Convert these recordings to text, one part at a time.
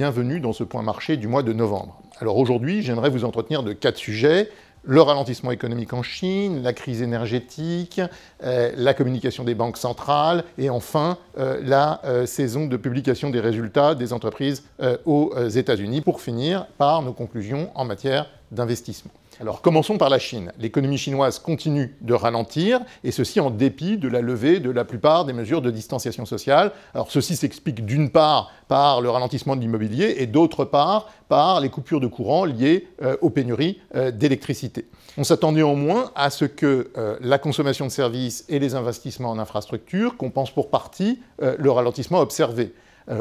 bienvenue dans ce point marché du mois de novembre. Alors aujourd'hui, j'aimerais vous entretenir de 4 sujets. Le ralentissement économique en Chine, la crise énergétique, la communication des banques centrales et enfin la saison de publication des résultats des entreprises aux États-Unis, pour finir par nos conclusions en matière d'investissement. Alors commençons par la Chine. L'économie chinoise continue de ralentir, et ceci en dépit de la levée de la plupart des mesures de distanciation sociale. Alors ceci s'explique d'une part par le ralentissement de l'immobilier et d'autre part par les coupures de courant liées aux pénuries d'électricité. On s'attend néanmoins à ce que la consommation de services et les investissements en infrastructure compensent pour partie le ralentissement observé.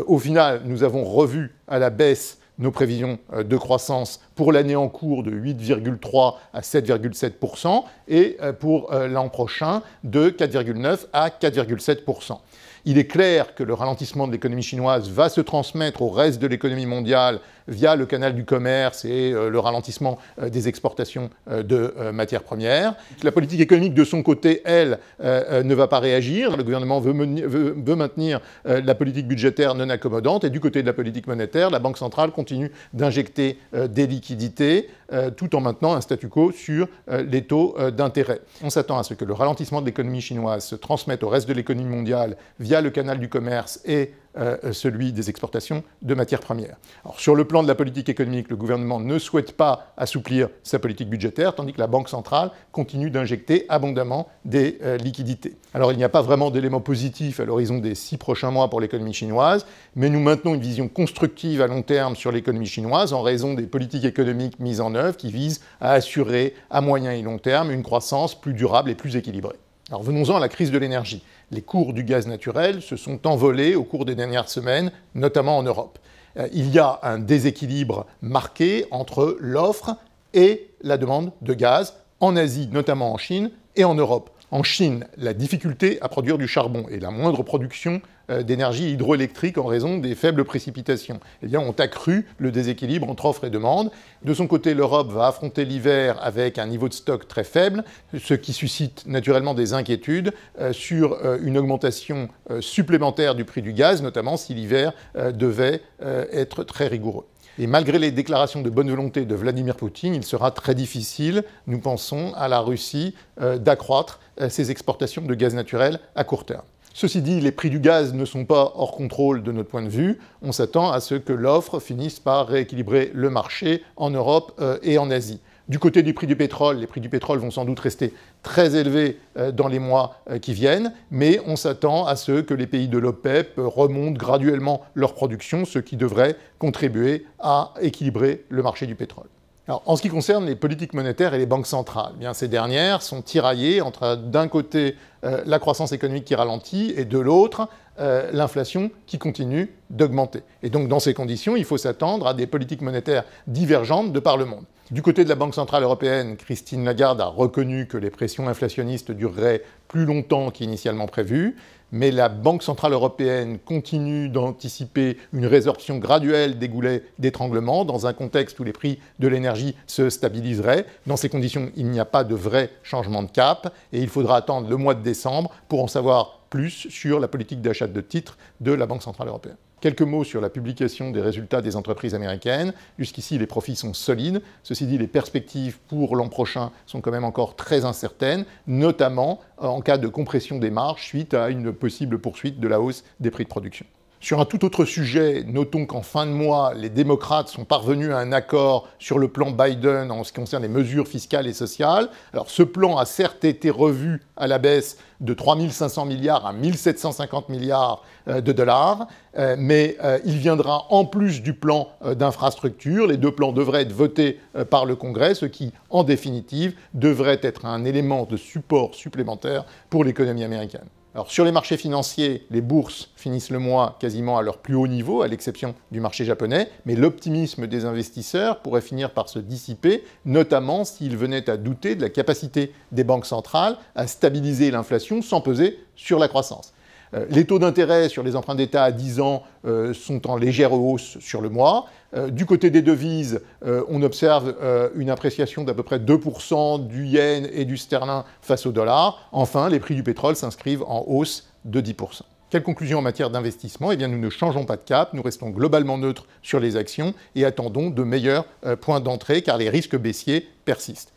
Au final, nous avons revu à la baisse nos prévisions de croissance pour l'année en cours de 8,3 à 7,7% et pour l'an prochain de 4,9 à 4,7%. Il est clair que le ralentissement de l'économie chinoise va se transmettre au reste de l'économie mondiale via le canal du commerce et le ralentissement des exportations de matières premières. La politique économique, de son côté, elle, ne va pas réagir. Le gouvernement veut maintenir la politique budgétaire non accommodante, et du côté de la politique monétaire, la Banque centrale continue d'injecter des liquidités tout en maintenant un statu quo sur les taux d'intérêt. On s'attend à ce que le ralentissement de l'économie chinoise se transmette au reste de l'économie mondiale via le canal du commerce et celui des exportations de matières premières. Alors, sur le plan de la politique économique, le gouvernement ne souhaite pas assouplir sa politique budgétaire, tandis que la Banque centrale continue d'injecter abondamment des liquidités. Alors, il n'y a pas vraiment d'éléments positifs à l'horizon des 6 prochains mois pour l'économie chinoise, mais nous maintenons une vision constructive à long terme sur l'économie chinoise en raison des politiques économiques mises en œuvre qui visent à assurer à moyen et long terme une croissance plus durable et plus équilibrée. Alors venons-en à la crise de l'énergie. Les cours du gaz naturel se sont envolés au cours des dernières semaines, notamment en Europe. Il y a un déséquilibre marqué entre l'offre et la demande de gaz, en Asie, notamment en Chine, et en Europe. En Chine, la difficulté à produire du charbon et la moindre production d'énergie hydroélectrique en raison des faibles précipitations ont accru le déséquilibre entre offre et demande. De son côté, l'Europe va affronter l'hiver avec un niveau de stock très faible, ce qui suscite naturellement des inquiétudes sur une augmentation supplémentaire du prix du gaz, notamment si l'hiver devait être très rigoureux. Et malgré les déclarations de bonne volonté de Vladimir Poutine, il sera très difficile, nous pensons, à la Russie d'accroître ses exportations de gaz naturel à court terme. Ceci dit, les prix du gaz ne sont pas hors contrôle de notre point de vue. On s'attend à ce que l'offre finisse par rééquilibrer le marché en Europe et en Asie. Du côté du prix du pétrole, les prix du pétrole vont sans doute rester très élevés dans les mois qui viennent, mais on s'attend à ce que les pays de l'OPEP remontent graduellement leur production, ce qui devrait contribuer à équilibrer le marché du pétrole. Alors, en ce qui concerne les politiques monétaires et les banques centrales, ces dernières sont tiraillées entre, d'un côté, la croissance économique qui ralentit et de l'autre, l'inflation qui continue d'augmenter. Et donc, dans ces conditions, il faut s'attendre à des politiques monétaires divergentes de par le monde. Du côté de la Banque centrale européenne, Christine Lagarde a reconnu que les pressions inflationnistes dureraient plus longtemps qu'initialement prévu, mais la Banque centrale européenne continue d'anticiper une résorption graduelle des goulets d'étranglement dans un contexte où les prix de l'énergie se stabiliseraient. Dans ces conditions, il n'y a pas de vrai changement de cap et il faudra attendre le mois de décembre pour en savoir plus sur la politique d'achat de titres de la Banque centrale européenne. Quelques mots sur la publication des résultats des entreprises américaines. Jusqu'ici, les profits sont solides. Ceci dit, les perspectives pour l'an prochain sont quand même encore très incertaines, notamment en cas de compression des marges suite à une possible poursuite de la hausse des prix de production. Sur un tout autre sujet, notons qu'en fin de mois, les démocrates sont parvenus à un accord sur le plan Biden en ce qui concerne les mesures fiscales et sociales. Alors ce plan a certes été revu à la baisse de 3 500 milliards à 1 750 milliards de dollars, mais il viendra en plus du plan d'infrastructure. Les deux plans devraient être votés par le Congrès, ce qui, en définitive, devrait être un élément de support supplémentaire pour l'économie américaine. Alors, sur les marchés financiers, les bourses finissent le mois quasiment à leur plus haut niveau, à l'exception du marché japonais, mais l'optimisme des investisseurs pourrait finir par se dissiper, notamment s'ils venaient à douter de la capacité des banques centrales à stabiliser l'inflation sans peser sur la croissance. Les taux d'intérêt sur les emprunts d'État à 10 ans sont en légère hausse sur le mois. Du côté des devises, on observe une appréciation d'à peu près 2% du yen et du sterling face au dollar. Enfin, les prix du pétrole s'inscrivent en hausse de 10%. Quelle conclusion en matière d'investissement? Eh bien, nous ne changeons pas de cap, nous restons globalement neutres sur les actions et attendons de meilleurs points d'entrée car les risques baissiers persistent.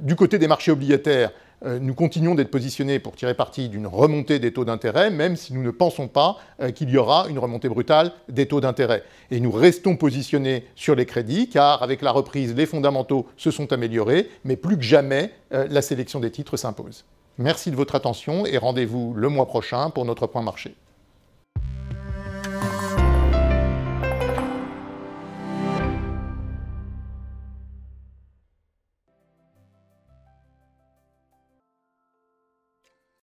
Du côté des marchés obligataires, nous continuons d'être positionnés pour tirer parti d'une remontée des taux d'intérêt, même si nous ne pensons pas qu'il y aura une remontée brutale des taux d'intérêt. Et nous restons positionnés sur les crédits, car avec la reprise, les fondamentaux se sont améliorés, mais plus que jamais, la sélection des titres s'impose. Merci de votre attention et rendez-vous le mois prochain pour notre point marché.